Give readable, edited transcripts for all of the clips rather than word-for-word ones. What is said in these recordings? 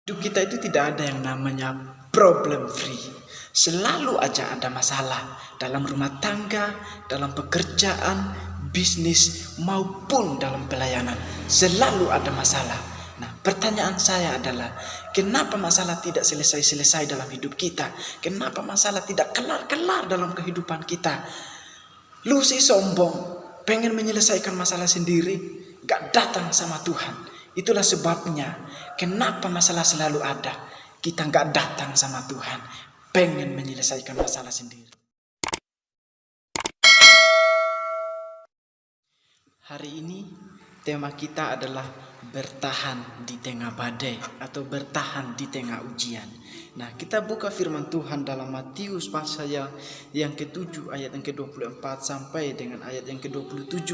Hidup kita itu tidak ada yang namanya problem free. Selalu aja ada masalah dalam rumah tangga, dalam pekerjaan, bisnis, maupun dalam pelayanan. Selalu ada masalah. Nah, pertanyaan saya adalah, kenapa masalah tidak selesai-selesai dalam hidup kita? Kenapa masalah tidak kelar-kelar dalam kehidupan kita? Lu sih sombong, pengen menyelesaikan masalah sendiri, gak datang sama Tuhan. Itulah sebabnya kenapa masalah selalu ada. Kita gak datang sama Tuhan, pengen menyelesaikan masalah sendiri. Hari ini tema kita adalah bertahan di tengah badai atau bertahan di tengah ujian. Nah, kita buka firman Tuhan dalam Matius pasal yang ke-7 ayat yang ke-24 sampai dengan ayat yang ke-27.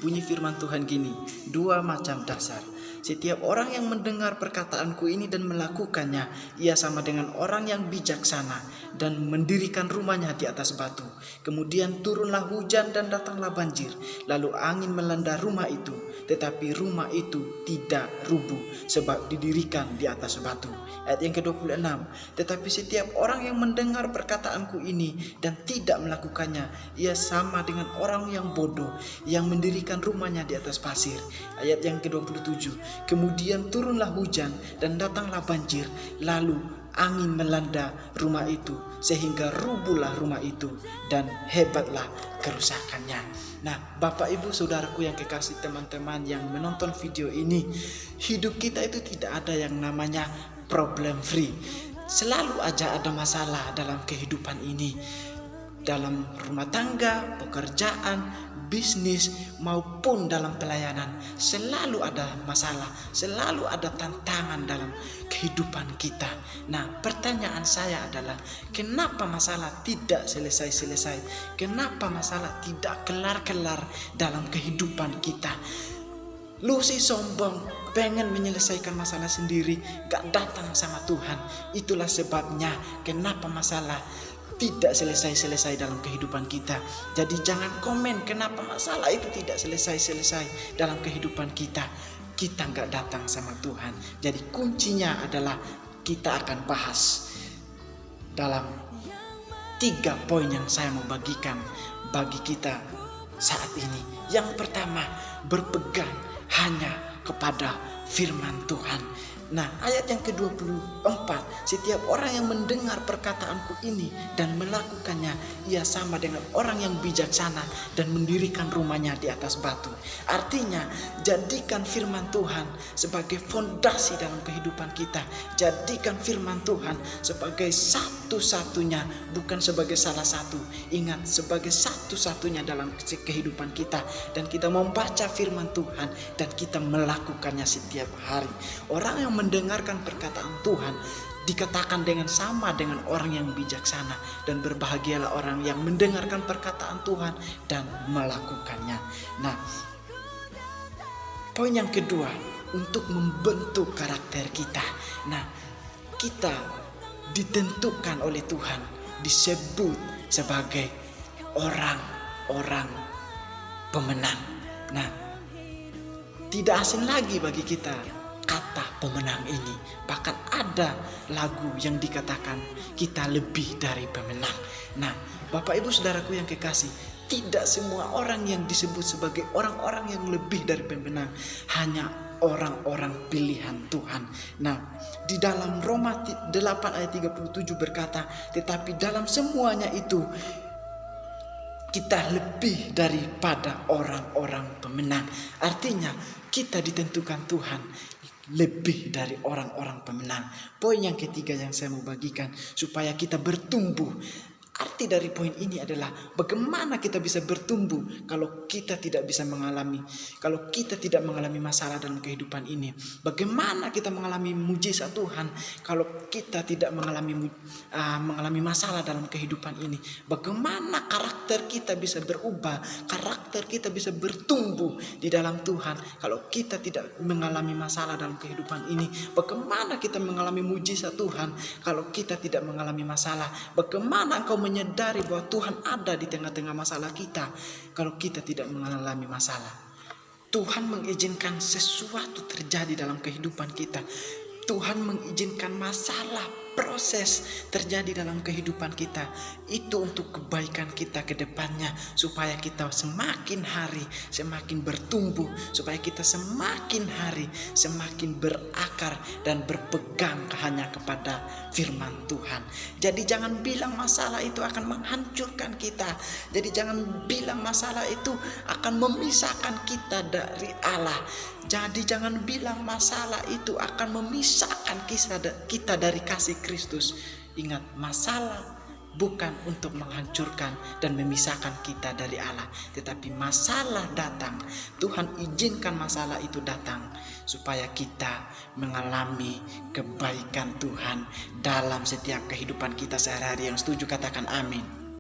Bunyi firman Tuhan gini, 2 macam dasar. Setiap orang yang mendengar perkataanku ini dan melakukannya, ia sama dengan orang yang bijaksana dan mendirikan rumahnya di atas batu. Kemudian turunlah hujan dan datanglah banjir, lalu angin melanda rumah itu, tetapi rumah itu tidak rubuh sebab didirikan di atas batu. Ayat yang ke-26, tetapi setiap orang yang mendengar perkataanku ini dan tidak melakukannya, ia sama dengan orang yang bodoh yang mendirikan rumahnya di atas pasir. Ayat yang ke-27, kemudian turunlah hujan dan datanglah banjir, lalu angin melanda rumah itu sehingga rubuhlah rumah itu dan hebatlah kerusakannya. Nah, Bapak Ibu Saudaraku yang kekasih, teman-teman yang menonton video ini, hidup kita itu tidak ada yang namanya problem free. Selalu aja ada masalah dalam kehidupan ini. Dalam rumah tangga, pekerjaan, bisnis, maupun dalam pelayanan, selalu ada masalah, selalu ada tantangan dalam kehidupan kita. Nah, pertanyaan saya adalah, kenapa masalah tidak selesai-selesai? Kenapa masalah tidak kelar-kelar dalam kehidupan kita? Lu sih sombong, pengen menyelesaikan masalah sendiri, gak datang sama Tuhan. Itulah sebabnya kenapa masalah tidak selesai-selesai dalam kehidupan kita. Jadi jangan komen kenapa masalah itu tidak selesai-selesai dalam kehidupan kita. Kita gak datang sama Tuhan. Jadi kuncinya adalah kita akan bahas dalam 3 poin yang saya mau bagikan bagi kita saat ini. Yang pertama, berpegang hanya kepada firman Tuhan. Nah, ayat yang ke-24, setiap orang yang mendengar perkataanku ini dan melakukannya, ia sama dengan orang yang bijaksana dan mendirikan rumahnya di atas batu. Artinya, jadikan firman Tuhan sebagai fondasi dalam kehidupan kita. Jadikan firman Tuhan sebagai satu-satunya, bukan sebagai salah satu. Ingat, sebagai satu-satunya dalam kehidupan kita. Dan kita membaca firman Tuhan dan kita melakukannya setiap hari. Orang yang mendengarkan perkataan Tuhan dikatakan dengan sama dengan orang yang bijaksana, dan berbahagialah orang yang mendengarkan perkataan Tuhan dan melakukannya. Nah, poin yang kedua, untuk membentuk karakter kita. Nah, kita ditentukan oleh Tuhan, disebut sebagai orang-orang pemenang. Nah, tidak asing lagi bagi kita kata pemenang ini. Bahkan ada lagu yang dikatakan kita lebih dari pemenang. Nah, Bapak Ibu Saudaraku yang kekasih, tidak semua orang yang disebut sebagai orang-orang yang lebih dari pemenang, hanya orang-orang pilihan Tuhan. Nah, di dalam Roma 8 ayat 37 berkata, tetapi dalam semuanya itu kita lebih daripada orang-orang pemenang. Artinya kita ditentukan Tuhan lebih dari orang-orang pemenang. Poin yang ketiga yang saya mau bagikan supaya kita bertumbuh. Arti dari poin ini adalah bagaimana kita bisa bertumbuh kalau kita tidak mengalami masalah dalam kehidupan ini. Bagaimana kita mengalami mujizat Tuhan kalau kita tidak mengalami masalah dalam kehidupan ini. Bagaimana karakter kita bisa berubah, karakter kita bisa bertumbuh di dalam Tuhan kalau kita tidak mengalami masalah dalam kehidupan ini. Bagaimana kita mengalami mujizat Tuhan kalau kita tidak mengalami masalah. Bagaimana engkau menyadari bahwa Tuhan ada di tengah-tengah masalah kita kalau kita tidak mengalami masalah. Tuhan mengizinkan sesuatu terjadi dalam kehidupan kita. Tuhan mengizinkan masalah, proses terjadi dalam kehidupan kita itu untuk kebaikan kita ke depannya, supaya kita semakin hari semakin bertumbuh, supaya kita semakin hari semakin berakar dan berpegang hanya kepada firman Tuhan. Jadi jangan bilang masalah itu akan menghancurkan kita. Jadi jangan bilang masalah itu akan memisahkan kita dari Allah. Jadi jangan bilang masalah itu akan memisahkan kita dari kasih Kristus. Ingat, masalah bukan untuk menghancurkan dan memisahkan kita dari Allah, tetapi masalah datang, Tuhan izinkan masalah itu datang supaya kita mengalami kebaikan Tuhan dalam setiap kehidupan kita sehari-hari. Yang setuju katakan amin.